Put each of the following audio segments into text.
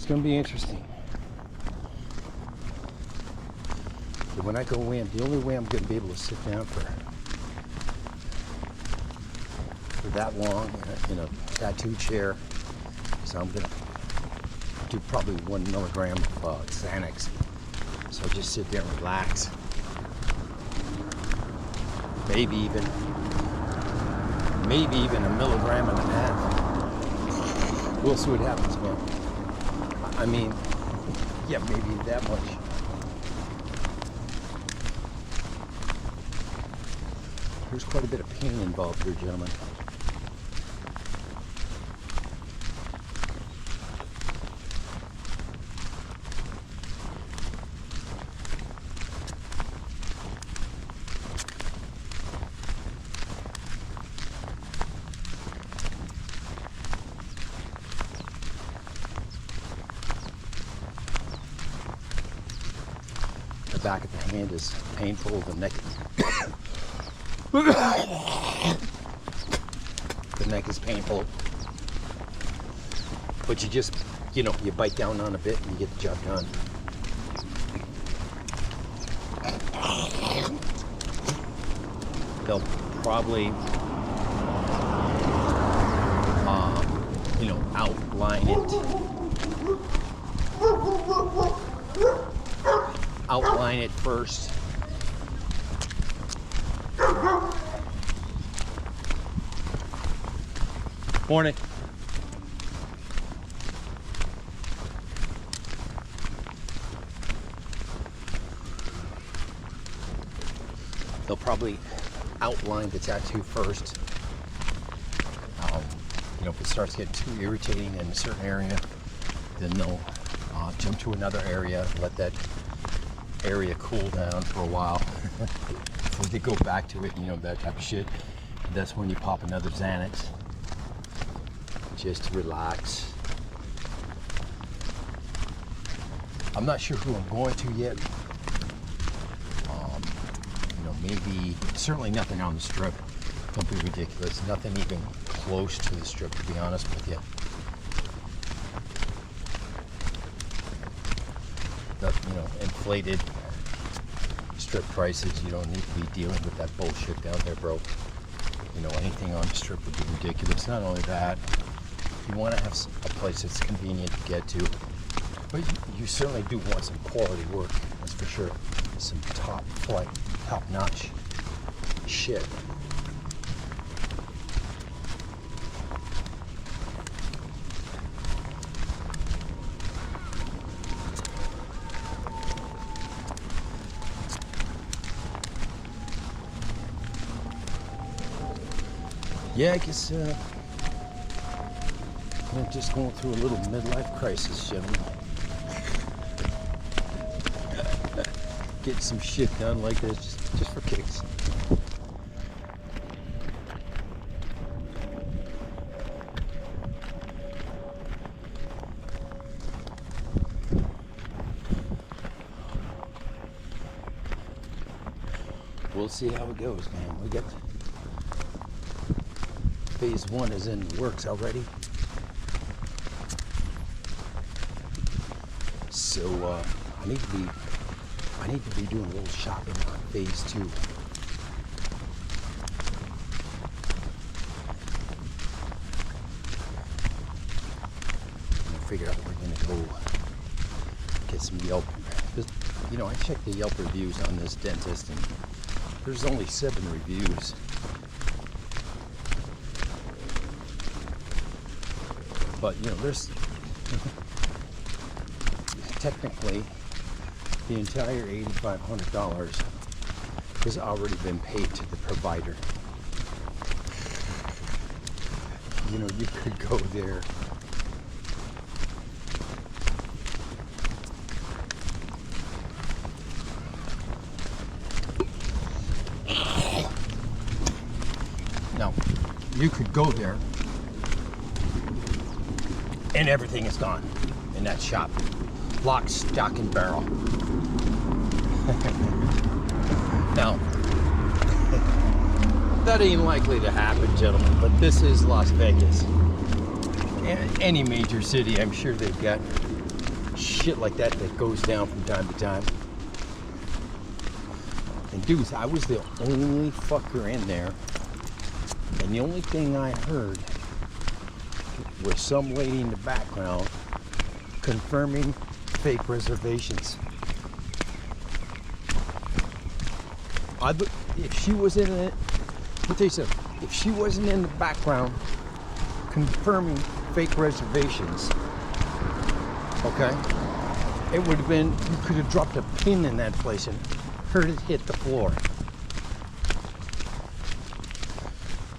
It's gonna be interesting. But when I go in, the only way I'm gonna be able to sit down for that long in a tattoo chair is I'm gonna do probably 1 milligram of Xanax. So I just sit there and relax. Maybe even 1.5 milligrams. We'll see what happens, man. I mean, yeah, maybe that much. There's quite a bit of pain involved here, gentlemen. The back of the hand is painful, the neck is painful, but you just, you bite down on a bit and you get the job done. They'll probably outline it first. Morning. They'll probably outline the tattoo first. If it starts getting too irritating in a certain area, then they'll jump to another area, let that area cool down for a while before they go back to it, that type of shit. That's when you pop another Xanax just to relax. I'm not sure who I'm going to yet. Maybe, certainly nothing on the Strip. Don't be ridiculous. Nothing even close to the Strip, to be honest with you. Inflated Strip prices. You don't need to be dealing with that bullshit down there, bro. Anything on the Strip would be ridiculous. Not only that, you want to have a place that's convenient to get to, but you certainly do want some quality work, that's for sure. Some top-notch shit. Yeah, I guess I'm just going through a little midlife crisis, gentlemen. Get some shit done like this just for kicks. We'll see how it goes, man. We got phase 1 is in the works already. So I need to be doing a little shopping on phase 2. Figure out where we're gonna go get some Yelp. I checked the Yelp reviews on this dentist, and there's only 7 reviews. But there's technically the entire $8,500 has already been paid to the provider. You could go there. Now, you could go there and everything is gone in that shop. Lock, stock, and barrel. Now, that ain't likely to happen, gentlemen, but this is Las Vegas. And any major city, I'm sure they've got shit like that that goes down from time to time. And dudes, I was the only fucker in there, and the only thing I heard was some lady in the background confirming fake reservations. If she was in it, let me tell you something. If she wasn't in the background confirming fake reservations, okay, it would have been, you could have dropped a pin in that place and heard it hit the floor.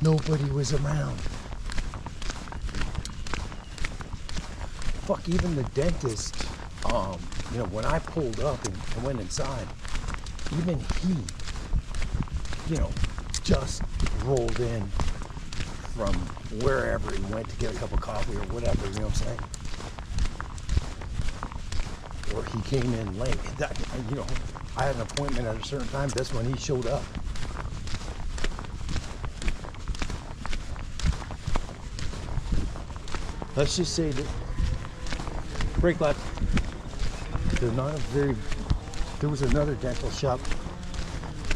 Nobody was around. Fuck, even the dentist, you know, when I pulled up and went inside, even he, you know, just rolled in from wherever he went to get a cup of coffee or whatever, you know what I'm saying? Or he came in late. That, you know, I had an appointment at a certain time, that's when he showed up. Let's just say that, brake left, they're not a very, there was another dental shop,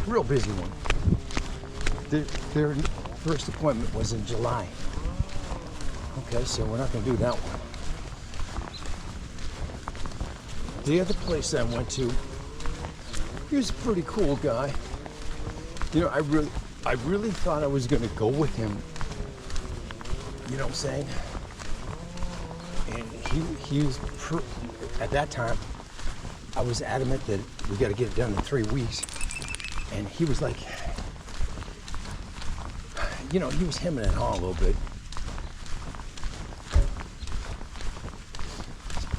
real busy one. Their first appointment was in July. Okay, so we're not going to do that one. The other place I went to, he was a pretty cool guy. You know, I really thought I was going to go with him. You know what I'm saying? And he was, at that time, I was adamant that we got to get it done in 3 weeks. And he was like, you know, he was hemming and hawing a little bit.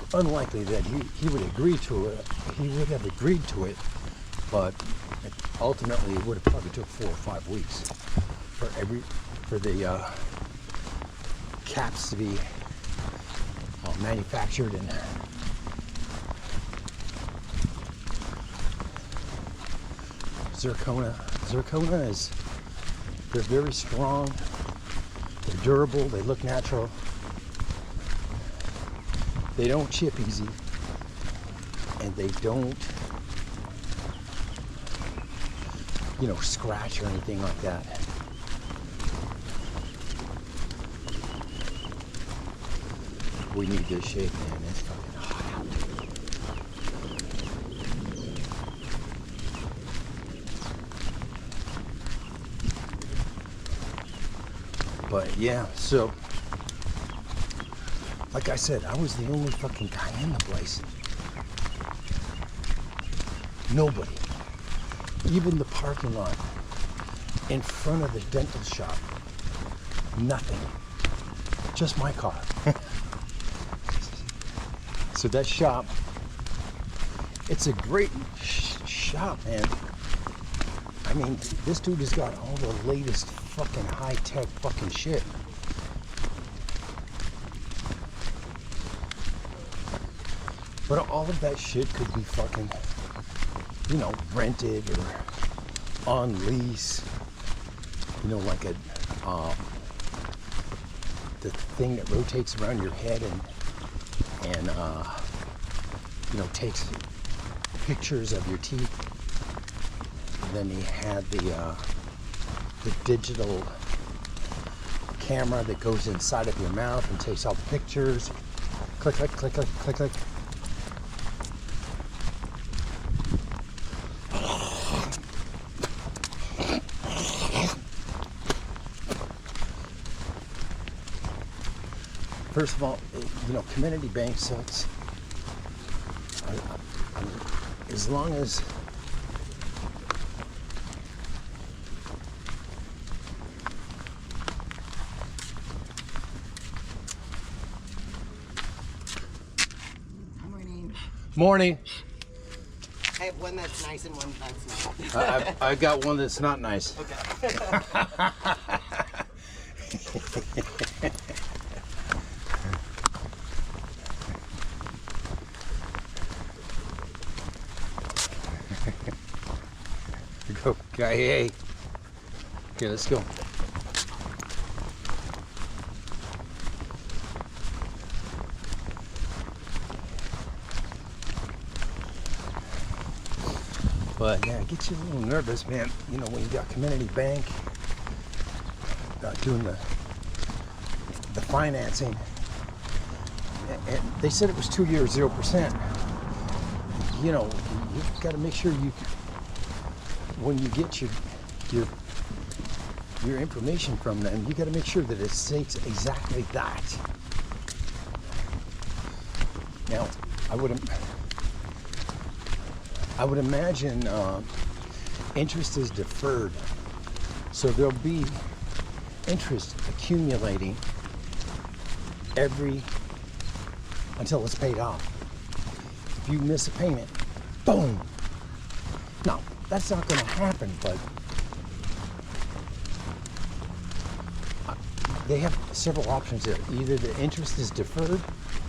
It's unlikely that he would agree to it. He would have agreed to it, but ultimately it would have probably took 4 or 5 weeks for the caps to be manufactured. And zirconia is, they're very strong, they're durable, they look natural, they don't chip easy, and they don't, you know, scratch or anything like that. We need this shade, man. It's fucking hot out. But yeah, so like I said, I was the only fucking guy in the place. Nobody. Even the parking lot in front of the dental shop. Nothing. Just my car. So that shop, it's a great shop, man. I mean, this dude has got all the latest fucking high-tech fucking shit. But all of that shit could be fucking, you know, rented or on lease. You know, like a, the thing that rotates around your head and you know, takes pictures of your teeth. And then he had the digital camera that goes inside of your mouth and takes all the pictures. Click, click, click, click, click, click. First of all, you know, community bank sucks. As long as morning. I have one that's nice and one that's not. I got one that's not nice. Okay. Go, guy. Hey. Okay, let's go. But yeah, it gets you a little nervous, man. You know, when you got community bank doing the financing, and they said it was 2 years, 0%. You know, you've got to make sure you, when you get your information from them, you got to make sure that it states exactly that. Now, I would imagine interest is deferred, so there'll be interest accumulating until it's paid off. If you miss a payment, boom. No, that's not going to happen, but they have several options there. Either the interest is deferred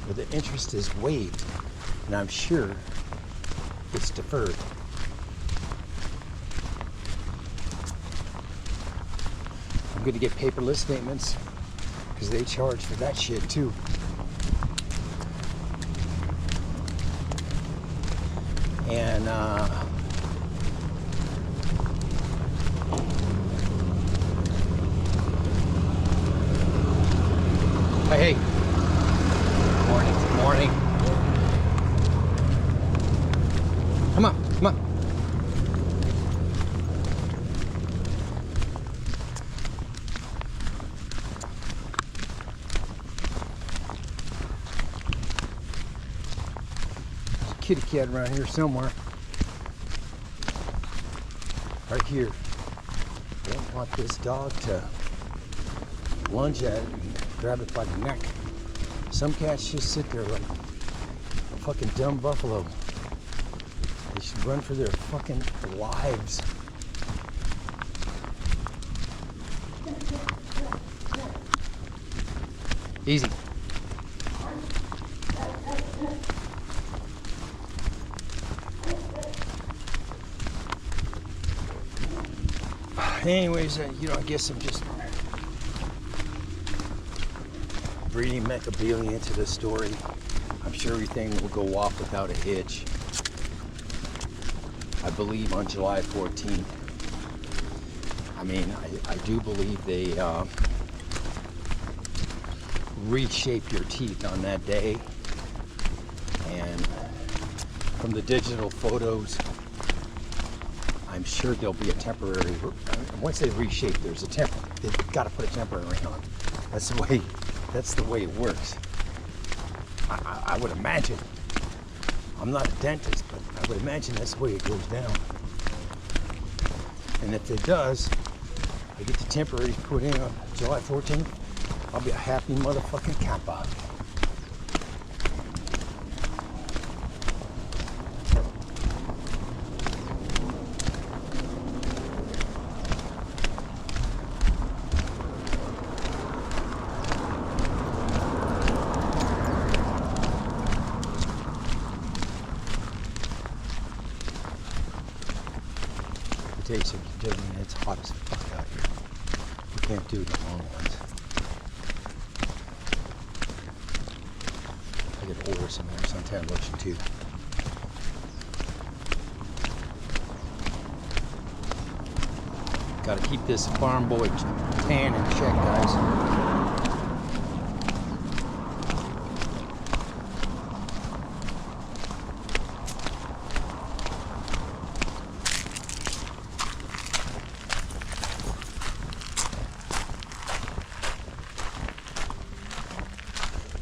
or the interest is waived, and I'm sure it's deferred. I'm going to get paperless statements because they charge for that shit too. And hey, morning. Come on. There's a kitty cat around here somewhere. Right here. Don't want this dog to lunge at it and grab it by the neck. Some cats just sit there like a fucking dumb buffalo. They should run for their fucking lives. Easy. Anyways, you know, I guess I'm just breeding Mechabili into the story. I'm sure everything will go off without a hitch. I believe on July 14th. I mean, I do believe they reshape your teeth on that day. And from the digital photos, I'm sure there'll be a temporary, once they reshape, there's a they've got to put a temporary on. That's the way it works. I would imagine. I'm not a dentist, but I would imagine that's the way it goes down. And if it does, I get the temporary put in on July 14th, I'll be a happy motherfucking kappa. It's hot as fuck out here. You can't do the long ones. I get over some more suntan lotion too. Gotta keep this farm boy tan in check, guys.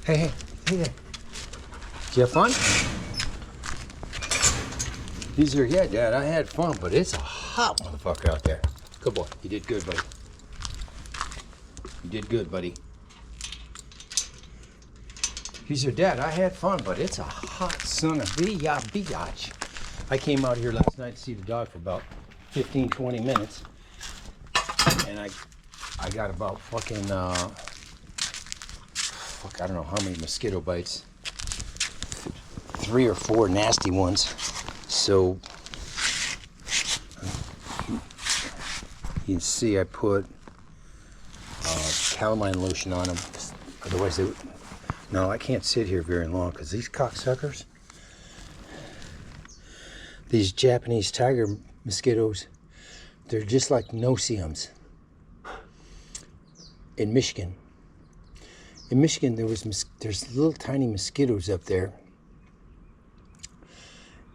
Hey there. Did you have fun? These are, yeah, Dad, I had fun, but it's a hot motherfucker out there. Good boy. You did good, buddy. You did good, buddy. These are, Dad, I had fun, but it's a hot son of a biatch. I came out here last night to see the dog for about 15, 20 minutes. And I got about fucking, I don't know how many mosquito bites. 3 or 4 nasty ones. So you can see I put calamine lotion on them. Otherwise they would. No, I can't sit here very long because these cocksuckers, These Japanese tiger mosquitoes, they're just like no-see-ums. In Michigan, there's little tiny mosquitoes up there,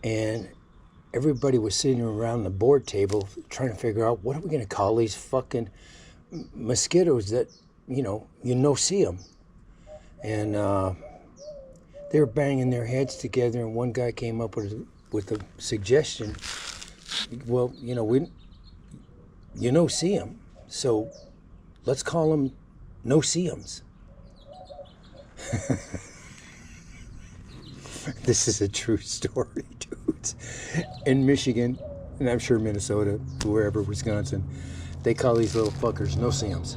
and everybody was sitting around the board table trying to figure out what are we going to call these fucking mosquitoes that you see them, and they were banging their heads together, and one guy came up with a suggestion. Well, we see them, so let's call them no-see-ums. This is a true story, dudes. In Michigan, and I'm sure Minnesota, wherever, Wisconsin, they call these little fuckers no-see-ums.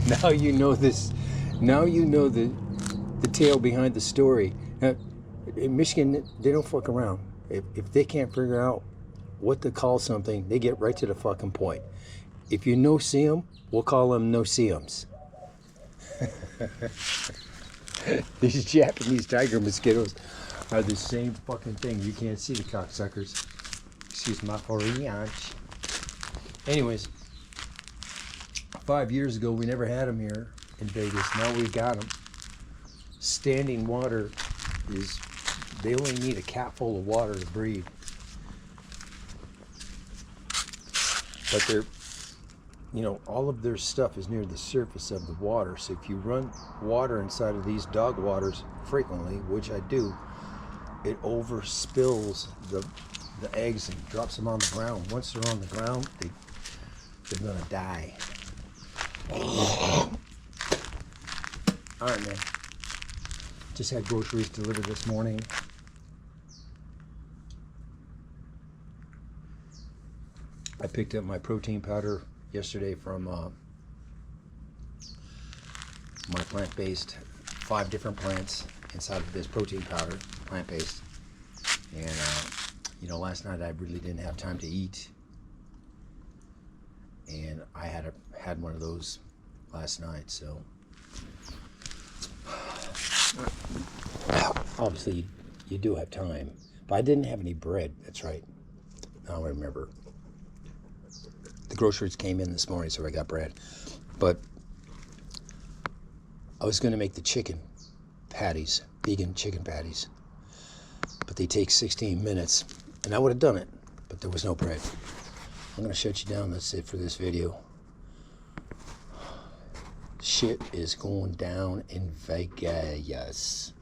Now you know this. Now you know the tale behind the story. Now, in Michigan, they don't fuck around. If they can't figure out what to call something, they get right to the fucking point. If you no-see them, we'll call them no-see-ums. These Japanese tiger mosquitoes are the same fucking thing. You can't see the cocksuckers. Excuse my French. Anyways, 5 years ago, we never had them here in Vegas. Now we got them. Standing water they only need a cap full of water to breed. But they're, all of their stuff is near the surface of the water. So if you run water inside of these dog waters frequently, which I do, it overspills the eggs and drops them on the ground. Once they're on the ground, they're gonna die. All right, man. Just had groceries delivered this morning. I picked up my protein powder yesterday from my plant-based, 5 different plants inside of this protein powder, plant-based. And last night I really didn't have time to eat, and I had one of those last night. So obviously you do have time, but I didn't have any bread. That's right. Now I remember. The groceries came in this morning, so I got bread. But I was going to make the chicken patties, vegan chicken patties. But they take 16 minutes, and I would have done it, but there was no bread. I'm going to shut you down. That's it for this video. Shit is going down in Vegas.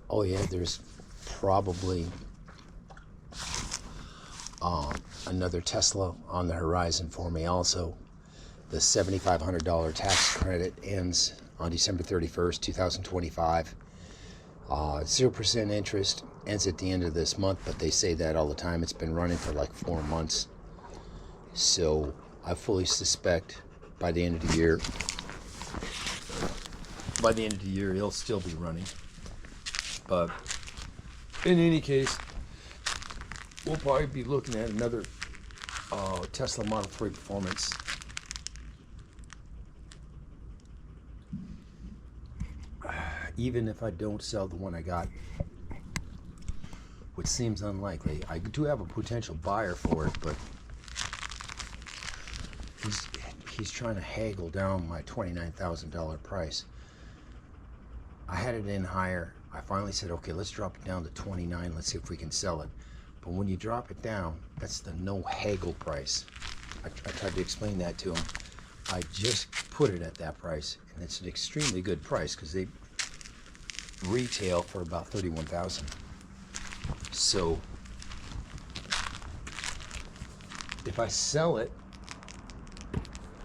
Oh yeah, there's probably another Tesla on the horizon for me also. The $7,500 tax credit ends on December 31st, 2025. 0% interest ends at the end of this month, but they say that all the time. It's been running for like 4 months. So I fully suspect by the end of the year, it'll still be running. But in any case, we'll probably be looking at another Tesla Model 3 Performance. Even if I don't sell the one I got, which seems unlikely, I do have a potential buyer for it, but he's trying to haggle down my $29,000 price. I had it in higher. I finally said, okay, let's drop it down to 29. Let's see if we can sell it. But when you drop it down, that's the no haggle price. I tried to explain that to him. I just put it at that price, and it's an extremely good price because they retail for about $31,000. So if I sell it,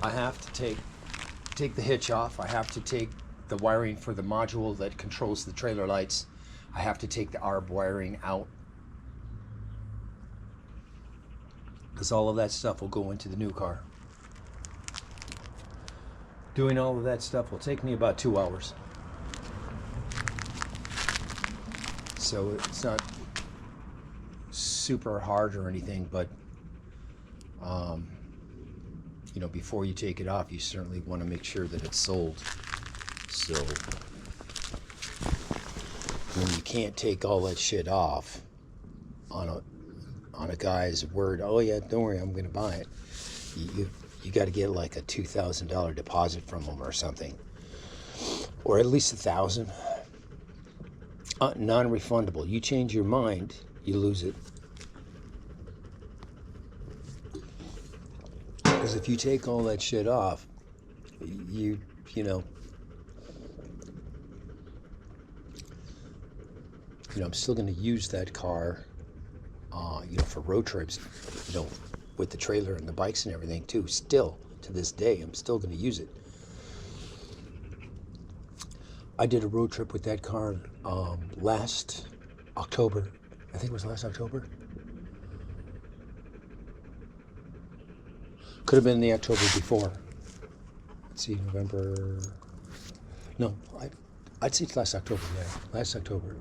I have to take the hitch off. I have to take the wiring for the module that controls the trailer lights. I have to take the ARB wiring out, because all of that stuff will go into the new car. Doing all of that stuff will take me about 2 hours. So it's not super hard or anything, but before you take it off, you certainly want to make sure that it's sold. So when you can't take all that shit off on a guy's word, oh yeah, don't worry, I'm gonna buy it. You got to get like a $2,000 deposit from them or something, or at least $1,000. Non-refundable. You change your mind, you lose it. Because if you take all that shit off, you know, I'm still going to use that car, for road trips, with the trailer and the bikes and everything too. Still, to this day, I'm still going to use it. I did a road trip with that car last October. I think it was last October. Could have been the October before. Let's see, November. No, I'd say it's last October, yeah. Last October.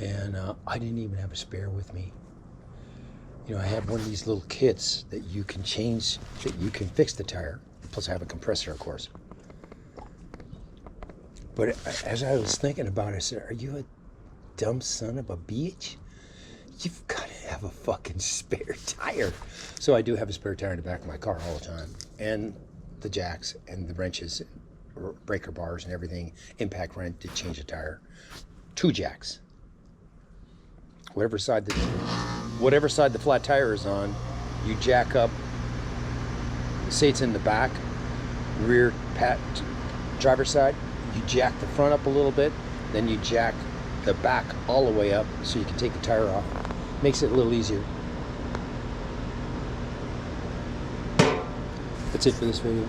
And I didn't even have a spare with me. I had one of these little kits that you can change, that you can fix the tire. Plus I have a compressor, of course. But as I was thinking about it, I said, are you a dumb son of a bitch? You've got to have a fucking spare tire. So I do have a spare tire in the back of my car all the time. And the jacks and the wrenches, breaker bars and everything, impact wrench to change the tire. 2 jacks. Whatever side the flat tire is on, you jack up. Say it's in the back, rear driver's side, you jack the front up a little bit, then you jack the back all the way up so you can take the tire off. Makes it a little easier. That's it for this video.